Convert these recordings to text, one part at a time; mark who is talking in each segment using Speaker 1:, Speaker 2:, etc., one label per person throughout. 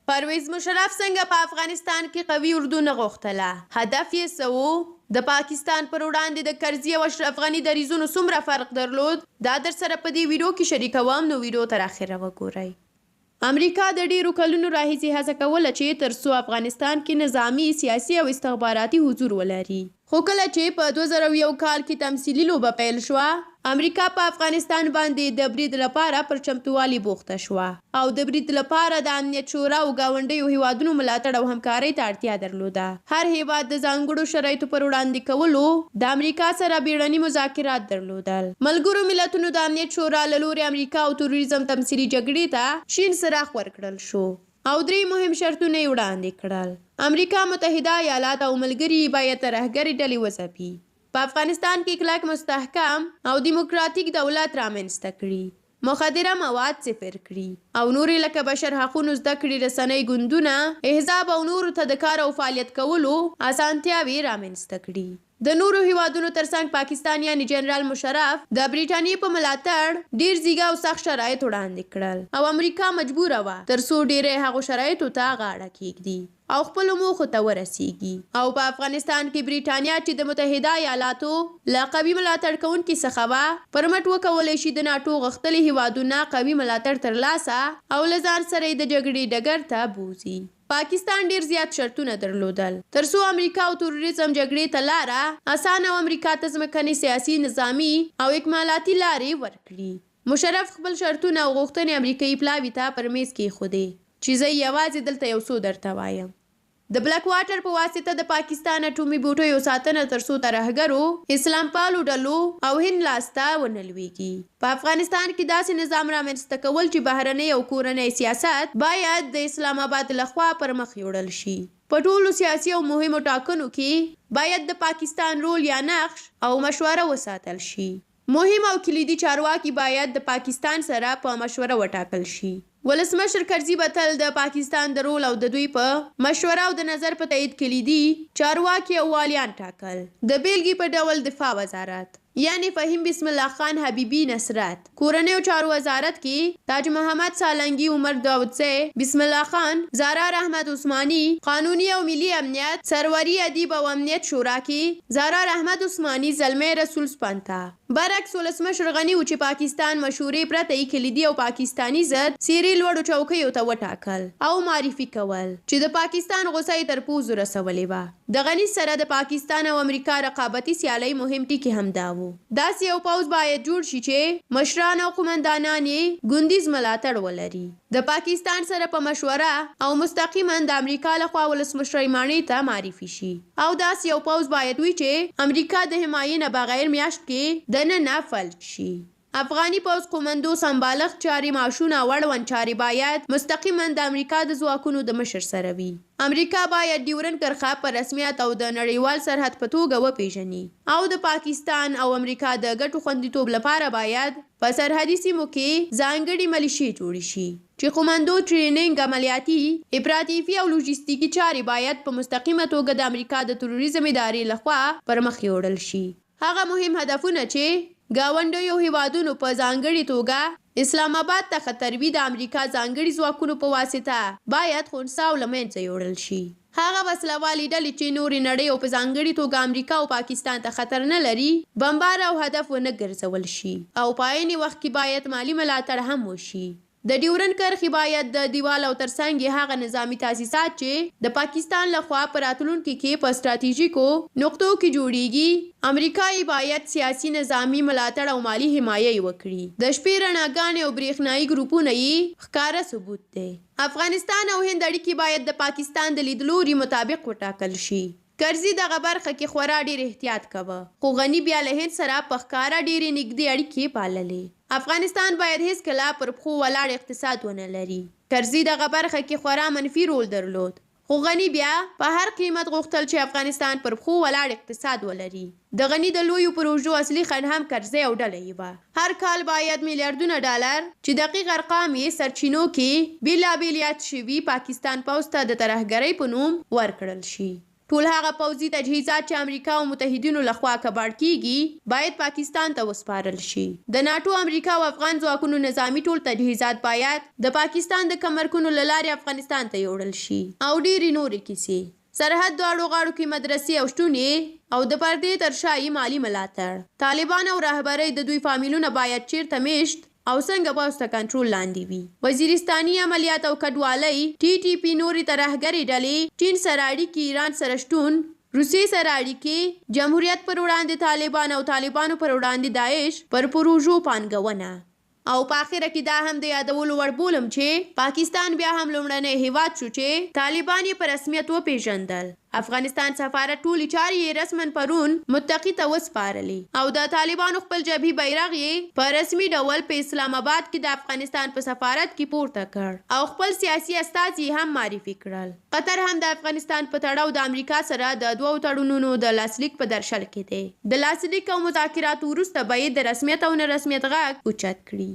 Speaker 1: پرویز مشرف څنګه په افغانستان کې قوي اردو نه غوښتله؟ هدف یې څه و؟ د پاکستان پر وړاندې د کرزي او اشرف غني دریځونو څومره فرق درلود؟ دا در سره په دې ویډیو کې شریکوم، نو ویډیو تر اخره وګورئ. امریکا د ډیرو کلونو راهیسې هڅه کوله چې تر څو افغانستان کې نظامی، سیاسي او استخباراتي حضور ولري. خو کله چې په 2001 کال کې تمثیلي لوبه پیل شوه، امریکا په افغانستان باندې د برید لپاره پر چمتووالي بوخته شوه او د برید لپاره د امنیت شورا او ګاونډیو هیوادونو ملاتړ او همکارۍ ته اړتیا درلوده. هر هیواد د ځانګړو شرایطو پر وړاندې کولو د امریکا سره بیړني مذاکرات درلودل. ملګرو ملتونو د امنیت شورا له لوري امریکا او تروریزم تمثیلي جګړې ته شین څراغ ورکړل شو او 3 مهم شرطونه یې وړاندې کړل. امریکا متحده ایالات او ملګري باید ترهګرې ډلې وځپي، په افغانستان کې کلک، مستحکم او دیموکراتیک دولت رامنځته کړي، مخدره مواد صفر کړي او نورې لکه بشر حقونو زده کړې رسنۍ ګوندونه، احزاب او نورو ته د کار او فعالیت کولو اسانتیاوې رامنځته کړي. د نورو هیوادونو ترڅنګ پاکستان یعنی جنرال مشرف د برټانیې په ملاتړ ډیر زیږه او سخت شرایط وړاندې کړل او امریکا مجبوره وه تر څو ډیرې هغو شرایطو ته غاړه کیږدي او خپلو موخو ته ورسیږي. او په افغانستان کې برټانیا چې د متحده ایالاتو له قوي ملاتړ کوونکي څخه وه، پر مټ وکولی شي د ناټو غښتلي هیوادونه قوي ملاتړ ترلاسه او له ځان سره یې د جګړې ډګر ته بوځي. پاکستان ډیر زیات شرطونه درلودل تر څو امریکا او تروریزم جګړې ته لاره اسانه او امریکا ته ځمکني، سیاسي، نظامي او اکمالاتي لارې ورکړي. مشرف خپل شرطونه او غوښتنې امریکایي پلاوي ته پر میز کېښودې چې زه یوازې دلته یو څو درته وایم. د بلک واټر په واسطه د پاکستان اټومي بوټیو ساتنه تر څو ترهګرو، اسلام پالو ډلو او هند لاسته ونه لویږي. په افغانستان کې داسې نظام رامنځته کول چې بهرنی او کورنی سیاست باید د اسلام آباد لخوا پر مخ یوړل شي. په ټولو سیاسي او مهمو ټاکنو کې باید د پاکستان رول یا نقش او مشوره وساتل شي. مهم او کلیدي چارواکي باید د پاکستان سره په مشوره وټاکل شي. ولسمشر کرزي به تل د پاکستان د رول او د دوی په مشوره او د نظر په تایید کلیدي چارواکي او والیان ټاکل. د بیلګې په ډول دفاع وزارت یعنی فهیم بسم الله خان حبیبی نصرت، کورنیو چارو وزارت کې تاج محمد سالنگی، عمر داودزی، بسم الله خان، زارار احمد عثماني، قانوني او ملي امنیت، سروری ادیب او امنیت شورا کې زارار احمد عثماني، زلمی رسول سپنتا. برعکس ولسمشر غني و چې پاکستان مشورې پرته یې کلیدي او پاکستاني ضد څیرې لوړو چوکیو ته وټاکل او معرفي کول چې د پاکستان غوسه یې تر پوزو رسولې وه. د غني سره د پاکستان او امریکا رقابتي سیالۍ مهم ټکي همدا وو. داسې یو پوځ باید جوړ شي چې مشران او قومندانان یې ګوندیز ملاتړ ولري. د پاکستان سره په مشوره او مستقیما د امریکا لخوا ولسمشرۍ ماڼۍ ته معرفي شي. او داسې یو پوځ باید وي چې امریکا د حمایې نه بغیر میاشت کې دننه فلج شي. افغاني پوځ قومندو سمبالغ چارې، معاشونه او اړوند چارې باید مستقیما د امریکا د ځواکونو د مشر سره وي. امریکا باید ډیورنډ کرښه په رسمیت او د نړیوال سرحد په توګه وپیژني او د پاکستان او امریکا د ګټو خوندیتوب لپاره باید په سرحدي سیمو کې ځانګړي ملیشې جوړې شي چې قومندو ټریننګ، عملیاتي، اپراتیفي او لوژیستیکي چارې باید په مستقیمه توګه د امریکا د تروریزم ادارې لخوا پر مخ یوړل شي. هغه مهم هدفونه چې ګاونډیو هیوادونو په ځانګړې توګه اسلام آباد ته خطر وي د امریکا ځانګړي ځواکونو په واسطه باید خنثی او له منځه یوړل شي. هغه وسلوالې ډلې چې نورې نړۍ او په ځانګړې توګه امریکا او پاکستان ته خطر نه لري بمبار او هدف ونه ګرځول شي او په عین وخت کې باید مالی ملاتړ هم وشي. د ډیورنډ کرښې باید د دیوال او ترڅنګ یې هغه نظامي تاسیسات چې د پاکستان لخوا په راتلونکي کې په ستراتیژیکو نقطو کې جوړیږي، امریکا یې باید سیاسي، نظامي ملاتړ او مالی حمایه وکړي. د شپې رڼاګانې او برېښنایي ګروپونه یې ښکاره ثبوت دی. افغانستان او هند اړیکې باید د پاکستان د لیدلوري مطابق وټاکل شي. کرزي دغه برخه کې خورا ډیر احتیاط کوه، خو غني بیا له هند سره په ښکاره ډیرې نږدې اړیکې پاللې. افغانستان باید هیڅکله پر پښو ولاړ اقتصاد ونه لري. کرزي دغه برخه کې خورا منفي رول درلود، خو غني بیا په هر قیمت غوښتل چې افغانستان پر پښو ولاړ اقتصاد ولري. د غني د لویو پروژو اصلي خنډ هم کرزي او ډله یې وه. هر کال باید میلیارډونه ډالر چې دقیق ارقام یې سرچینو کې بېلابېل یاد شوي پاکستان پوځ ته د ترهګرۍ په نوم ورکړل شي. ټول هغه پوځي تجهیزات چې امریکا او متحدینو لخوا کباړ کیږي باید پاکستان ته وسپارل شي. د ناتو، امریکا او افغان ځواکونو نظامی ټول تجهیزات باید د پاکستان د کمرکونو له لارې افغانستان ته یوړل شي. او ډېرې نورې کیسې. سرحد دواړو غاړو کې مدرسې او شتون او د پردې تر شا مالي ملاتړ. طالبان او رهبرۍ د دوی فامیلونه باید چیرته میشت او څنګه پوځ ته کنټرول لاندې وي. وزیرستاني عملیات او کډوالۍ، TTP نورې ترهګرې ډلې، چین سره اړیکې، ایران سره شتون، روسیې سره اړیکې، جمهوریت پر وړاندې طالبان او طالبانو پر وړاندې داعش پر پروژو پانګونه. او په اخره کې دا هم د یادولو وړ بولم چې پاکستان بیا هم لومړنی هیواد شو چې طالبان یې په رسمیت وپېژندل. افغانستان سفارت ټولې چارې یې رسماً پرون متقي ته وسپارلې او د طالبانو خپل جبهي بیرغ یې په رسمي ډول په اسلام آباد کې د افغانستان په سفارت کې پورته کړ او خپل سیاسي استازي هم معرفي کړل. قطر هم د افغانستان په تړاو د امریکا سره د دوو تړونونو د لاسلیک په درشل کې دی. د لاسلیک او مذاکراتو وروسته به یې د رسمیت او نه رسمیت غږ اوچت کړي.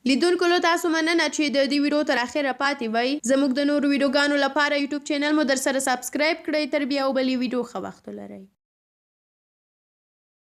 Speaker 1: لیدونکو له تاسو مننه چې د دې ویډیو تر اخره پاتې وئ. زموږ د نورو ویډیوګانو لپاره یوټیوب چینل مو در سره سبسکرایب کړئ. تر بیا او بلې ویډیو ښه وخت ولرئ.